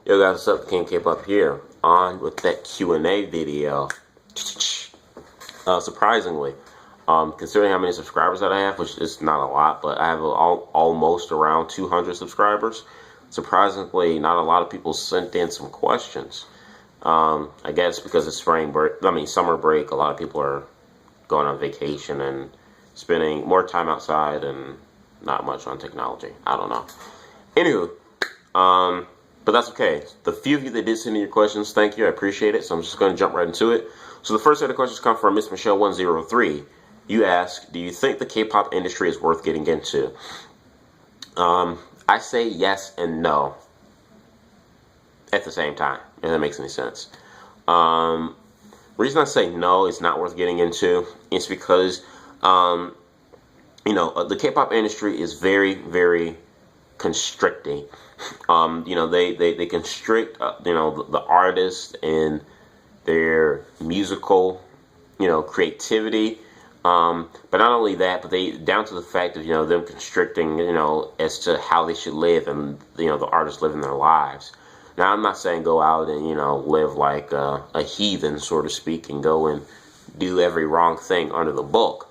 Yo guys, what's up? Thekingofkpop here, on with that Q&A video. Surprisingly, considering how many subscribers that I have, which is not a lot, but I have almost around 200 subscribers. Surprisingly, not a lot of people sent in some questions. I guess because it's summer break, a lot of people are going on vacation and spending more time outside and not much on technology. I don't know. Anywho, but that's okay. The few of you that did send in your questions, thank you. I appreciate it. So I'm just going to jump right into it. So the first set of questions come from Miss Michelle 103. You ask, do you think the K-pop industry is worth getting into? I say yes and no at the same time, if that makes any sense. Reason I say no, it's not worth getting into, is because, the K-pop industry is very, very constricting. They constrict, the artists and their musical, creativity. But not only that, but they down to the fact of, them constricting, as to how they should live and, the artists living their lives. Now, I'm not saying go out and, live like a heathen, so to speak, and go and do every wrong thing under the book.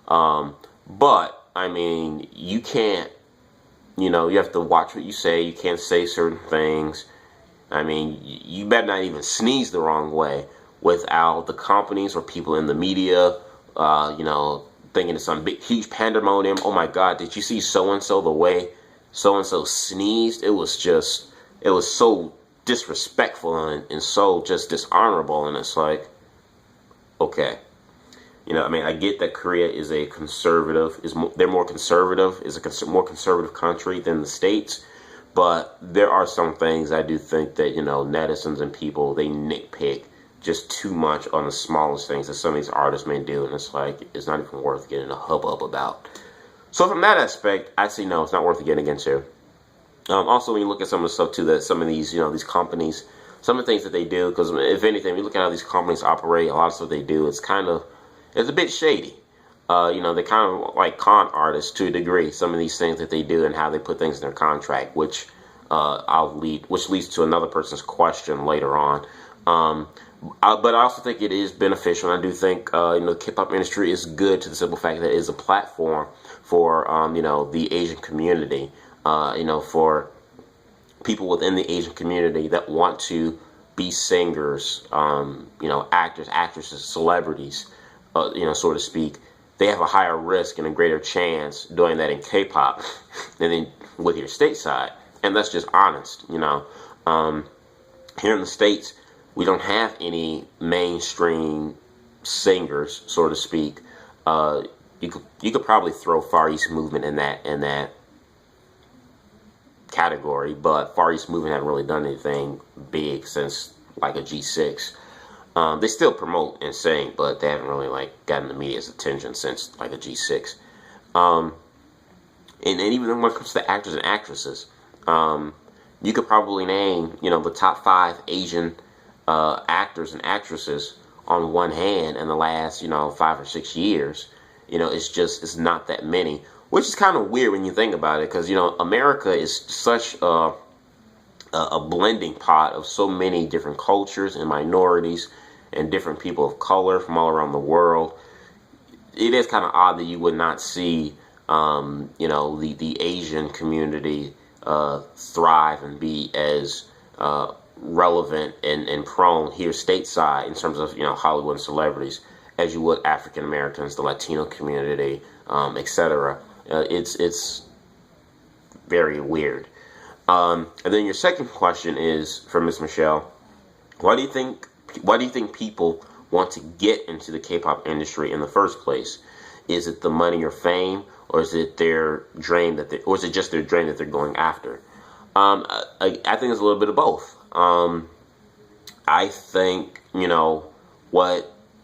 But, I mean, you can't, you have to watch what you say. You can't say certain things. I mean, you better not even sneeze the wrong way without the companies or people in the media, thinking it's some big, huge pandemonium. Oh my God, did you see so-and-so, the way so-and-so sneezed? It was so disrespectful and so just dishonorable. And it's like, okay. I get that Korea is a conservative, they're more conservative, is a more conservative country than the States. But there are some things I do think that, netizens and people, they nitpick just too much on the smallest things that some of these artists may do. And it's like, it's not even worth getting a hubbub about. So from that aspect, I say no, it's not worth getting into. Also, when you look at some of the stuff too, that some of these, these companies, some of the things that they do, because if anything, when you look at how these companies operate, a lot of stuff they do, it's a bit shady. They kind of like con artists to a degree. Some of these things that they do and how they put things in their contract, which leads to another person's question later on. But I also think it is beneficial, and I do think the K-pop industry is good to the simple fact that it is a platform for the Asian community. For people within the Asian community that want to be singers, actors, actresses, celebrities. So to speak, they have a higher risk and a greater chance doing that in K-pop than in with your stateside, and that's just honest. Here in the States, we don't have any mainstream singers, so to speak. You could probably throw Far East Movement in that category, but Far East Movement haven't really done anything big since like a G6. They still promote and sing, but they haven't really gotten the media's attention since like a G6. And even when it comes to the actors and actresses, you could probably name the top 5 Asian actors and actresses on one hand in the last 5 or 6 years. It's not that many, which is kind of weird when you think about it, because America is such a blending pot of so many different cultures and minorities and different people of color from all around the world. It is kind of odd that you would not see, the Asian community thrive and be as relevant and prone here stateside in terms of, Hollywood and celebrities as you would African Americans, the Latino community, etc. It's very weird. And then your second question is from Miss Michelle. Why do you think people want to get into the K-pop industry in the first place? Is it the money or fame, or is it their dream or is it just their dream that they're going after? I think it's a little bit of both. I think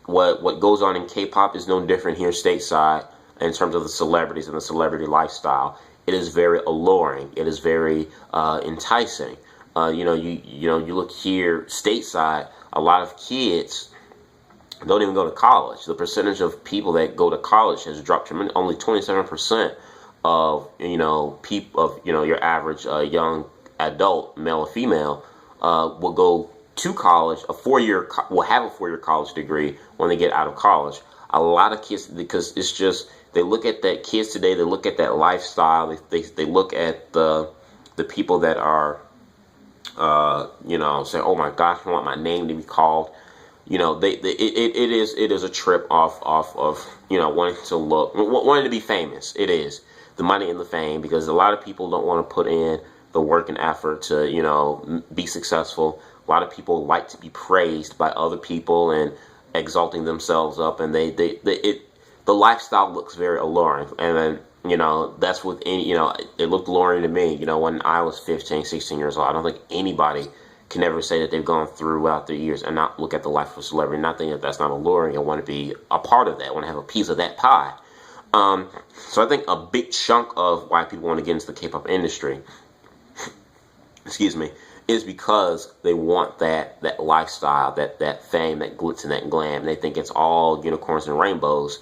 what goes on in K-pop is no different here stateside in terms of the celebrities and the celebrity lifestyle. It is very alluring. It is very enticing. You look here stateside, a lot of kids don't even go to college. The percentage of people that go to college has dropped tremendously. Only 27% of your average young adult, male or female, will go to college, will have a 4-year college degree when they get out of college. A lot of kids, because it's just, they look at that kids today, they look at that lifestyle, they look at the people that are, say, oh my gosh, I want my name to be called. It is a trip off of, wanting to be famous. It is the money and the fame, because a lot of people don't want to put in the work and effort to, be successful. A lot of people like to be praised by other people and exalting themselves up, and the lifestyle looks very alluring. And then, that's what it looked alluring to me, when I was 15, 16 years old. I don't think anybody can ever say that they've gone throughout their years and not look at the life of a celebrity, not think that that's not alluring. I want to be a part of that. I want to have a piece of that pie. So I think a big chunk of why people want to get into the K-pop industry, excuse me, is because they want that lifestyle, that fame, that glitz and that glam. They think it's all unicorns and rainbows,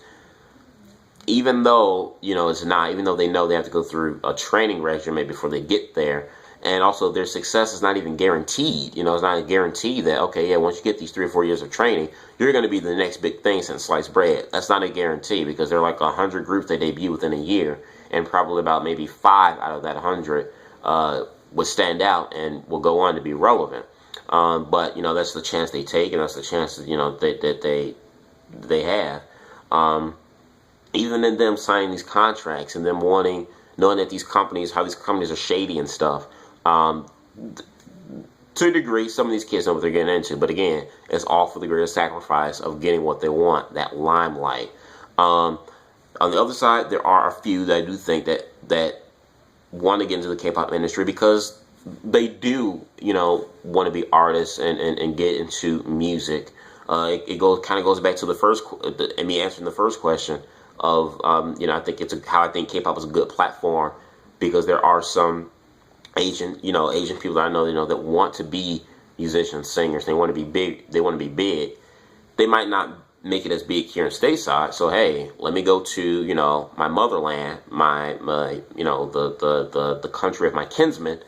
even though it's not. Even though they know they have to go through a training regimen before they get there. And also, their success is not even guaranteed. It's not a guarantee that, okay, yeah, once you get these 3 or 4 years of training, you're going to be the next big thing since sliced bread. That's not a guarantee, because there are like 100 groups that debut within a year, and probably about maybe 5 out of that 100 would stand out and will go on to be relevant. But that's the chance they take, and that's the chance that they have. Even in them signing these contracts and them knowing that how these companies are shady and stuff. To a degree, some of these kids know what they're getting into, but again, it's all for the greater sacrifice of getting what they want, that limelight. On the other side, there are a few that I do think that want to get into the K-pop industry because they do, want to be artists and get into music. It goes back to me answering the first question of, I think how I think K-pop is a good platform, because there are some Asian people that I know, that want to be musicians, singers. They want to be big. They might not make it as big here in stateside. So hey, let me go to my motherland, my the country of my kinsmen,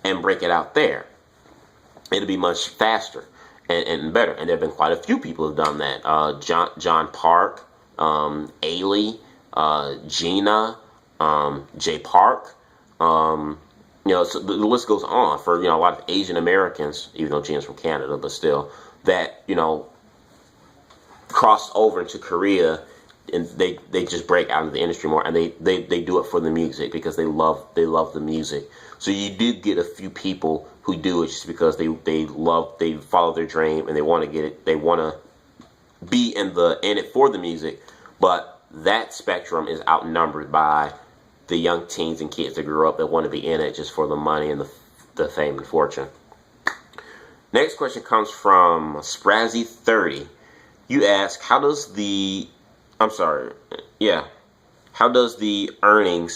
and break it out there. It'll be much faster and better. And there have been quite a few people who've done that. John Park, Ailey, Gina, Jay Park. So the list goes on for, a lot of Asian Americans, even though Gina's from Canada, but still, that, crossed over into Korea, and they just break out of the industry more, and they do it for the music, because they love the music. So you do get a few people who do it just because they follow their dream, and they want to get it, they want to be in it for the music. But that spectrum is outnumbered by the young teens and kids that grew up that want to be in it just for the money and the fame and fortune. Next question comes from Sprazzy30. You ask, how does the earning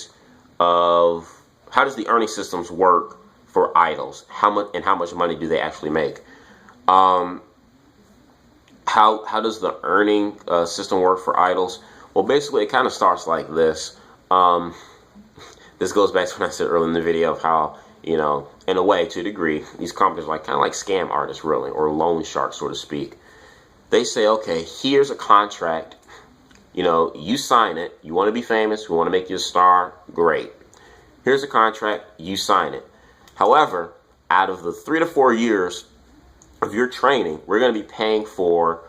systems work for idols? How much money do they actually make? How does the earning system work for idols? Well, basically, it kind of starts like this. This goes back to what I said earlier in the video of how, in a way, to a degree, these companies are kind of like scam artists, really, or loan sharks, so to speak. They say, okay, here's a contract. You sign it. You want to be famous. We want to make you a star. Great. Here's a contract. You sign it. However, out of the 3 to 4 years of your training, we're going to be paying for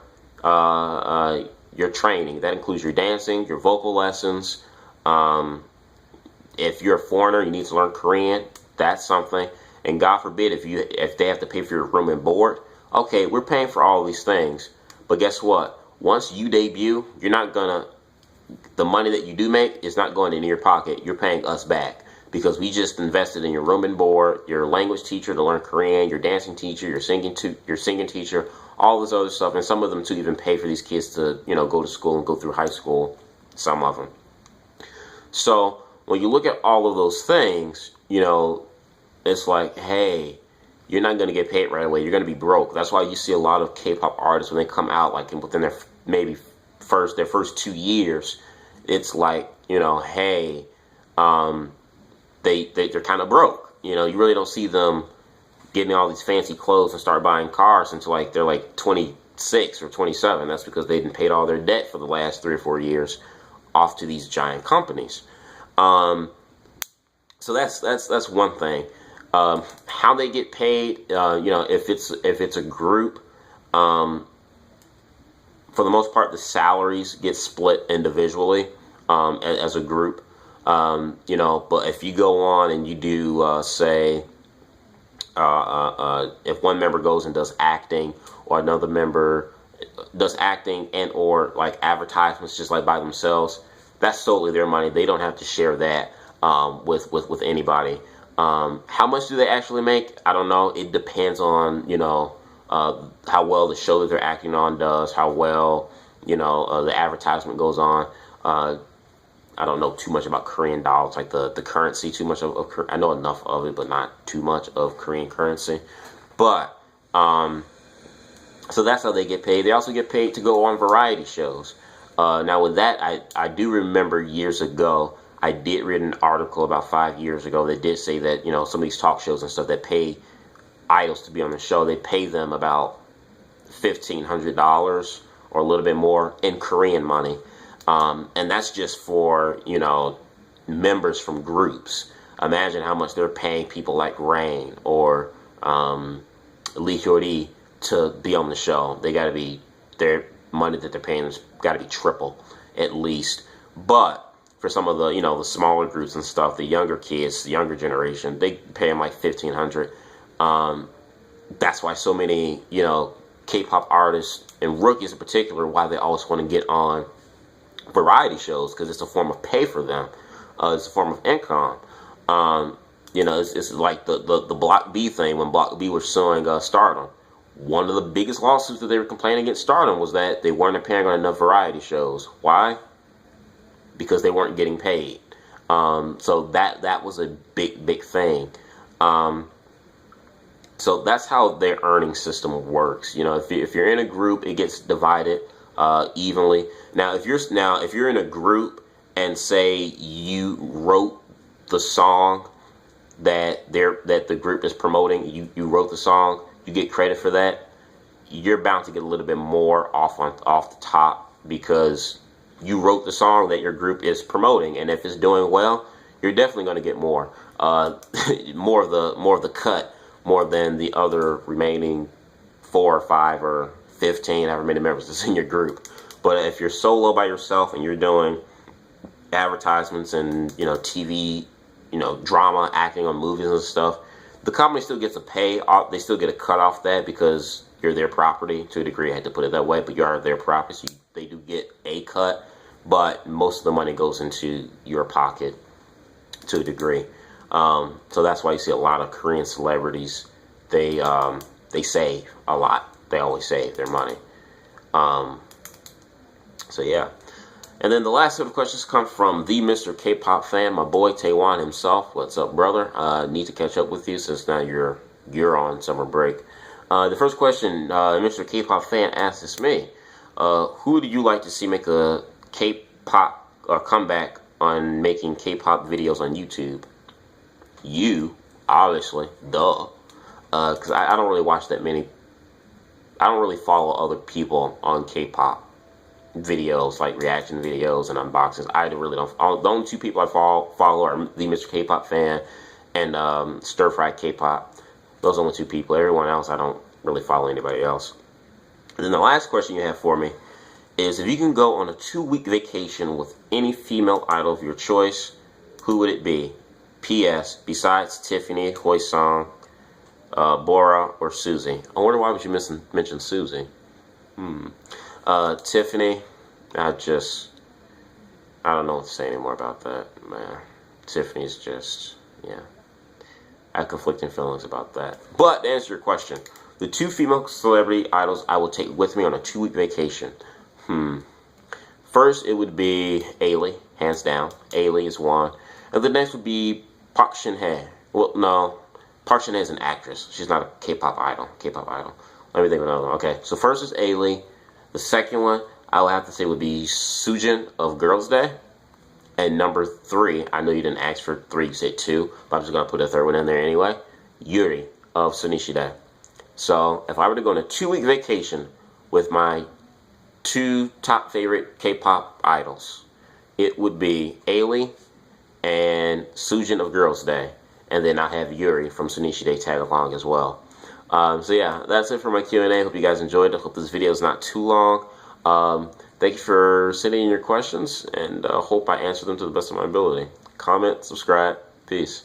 your training. That includes your dancing, your vocal lessons. If you're a foreigner, you need to learn Korean. That's something. And God forbid if they have to pay for your room and board. Okay, we're paying for all these things. But guess what? Once you debut, the money that you do make is not going into your pocket. You're paying us back, because we just invested in your room and board, your language teacher to learn Korean, your dancing teacher, your singing teacher, all this other stuff. And some of them too even pay for these kids to, go to school and go through high school. Some of them. So when you look at all of those things, it's like, hey, you're not going to get paid right away. You're going to be broke. That's why you see a lot of K-pop artists, when they come out, like within their first 2 years, it's like, hey, they're kind of broke. You really don't see them getting all these fancy clothes and start buying cars until like they're like 26 or 27. That's because they didn't pay all their debt for the last 3 or 4 years off to these giant companies. So that's one thing. How they get paid, if it's a group, for the most part, the salaries get split individually as a group. But if you go on and you do, say, if one member goes and does acting, or another member does acting and or like advertisements just like by themselves, that's solely their money. They don't have to share that with anybody. How much do they actually make? I don't know. It depends on how well the show that they're acting on does, how well the advertisement goes on. I don't know too much about Korean dollars, like the currency too much of I know enough of it, but not too much of Korean currency. But so that's how they get paid. They also get paid to go on variety shows. Now with that, I do remember years ago, I did read an article about 5 years ago that did say that, some of these talk shows and stuff that pay idols to be on the show, they pay them about $1,500 or a little bit more in Korean money. And that's just for, members from groups. Imagine how much they're paying people like Rain or Lee Hyori to be on the show. They got to be, their money that they're paying has got to be triple at least. But for some of the, the smaller groups and stuff, the younger kids, the younger generation, they pay them like $1,500. That's why so many, K-pop artists and rookies in particular, why they always want to get on variety shows, because it's a form of pay for them. It's a form of income. It's like the Block B thing when Block B was suing Stardom. One of the biggest lawsuits that they were complaining against Stardom was that they weren't appearing on enough variety shows. Why? Because they weren't getting paid. So that was a big thing. So that's how their earning system works. If you're in a group, it gets divided evenly. Now, if you're in a group and say you wrote the song that the group is promoting, you wrote the song, you get credit for that, you're bound to get a little bit more off the top because you wrote the song that your group is promoting, and if it's doing well, you're definitely going to get more, more of the cut, more than the other remaining 4 or 5 or 15, however many members that's in your group. But if you're solo by yourself and you're doing advertisements and TV, drama, acting on movies and stuff, the company still gets a pay. They still get a cut off that because you're their property to a degree. I had to put it that way, but you are their property, so they do get a cut. But most of the money goes into your pocket to a degree. So that's why you see a lot of Korean celebrities. They save a lot. They always save their money. So yeah. And then the last set of questions come from the Mr. K-pop fan, my boy Taewon himself. What's up, brother? Need to catch up with you since now you're on summer break. The first question, Mr. K-pop fan asks me, who do you like to see make a K-pop or comeback on making K-pop videos on YouTube? You, obviously, duh. Because I don't really watch that many. I don't really follow other people on K-pop videos, like reaction videos and unboxings. I really don't. The only 2 people I follow are the Mr. K-pop fan and Stir Fry K-pop. Those are the only 2 people. Everyone else, I don't really follow anybody else. And then the last question you have for me is, if you can go on a 2-week vacation with any female idol of your choice, who would it be? P.S. Besides Tiffany, Hoysong, Bora, or Suzy. I wonder why would you mention Suzy? Tiffany, I don't know what to say anymore about that, man. Tiffany's just, yeah. I have conflicting feelings about that. But to answer your question, the 2 female celebrity idols I will take with me on a 2-week vacation. First, it would be Ailey, hands down. Ailey is one. And the next would be Park Shin-hye. Well, no. Park Shin-hye is an actress. She's not a K-pop idol. Let me think of another one. Okay, so first is Ailey. The second one, I would have to say, would be Sujin of Girls' Day. And number 3, I know you didn't ask for 3, you said 2, but I'm just going to put a third one in there anyway. Yuri of Sunishide. So if I were to go on a 2-week vacation with my 2 top favorite K-pop idols, it would be Ailey and Sujin of Girls' Day. And then I have Yuri from Sunishide tag along as well. So yeah, that's it for my Q&A. Hope you guys enjoyed it. Hope this video is not too long. Thank you for sending in your questions, and hope I answered them to the best of my ability. Comment, subscribe, peace.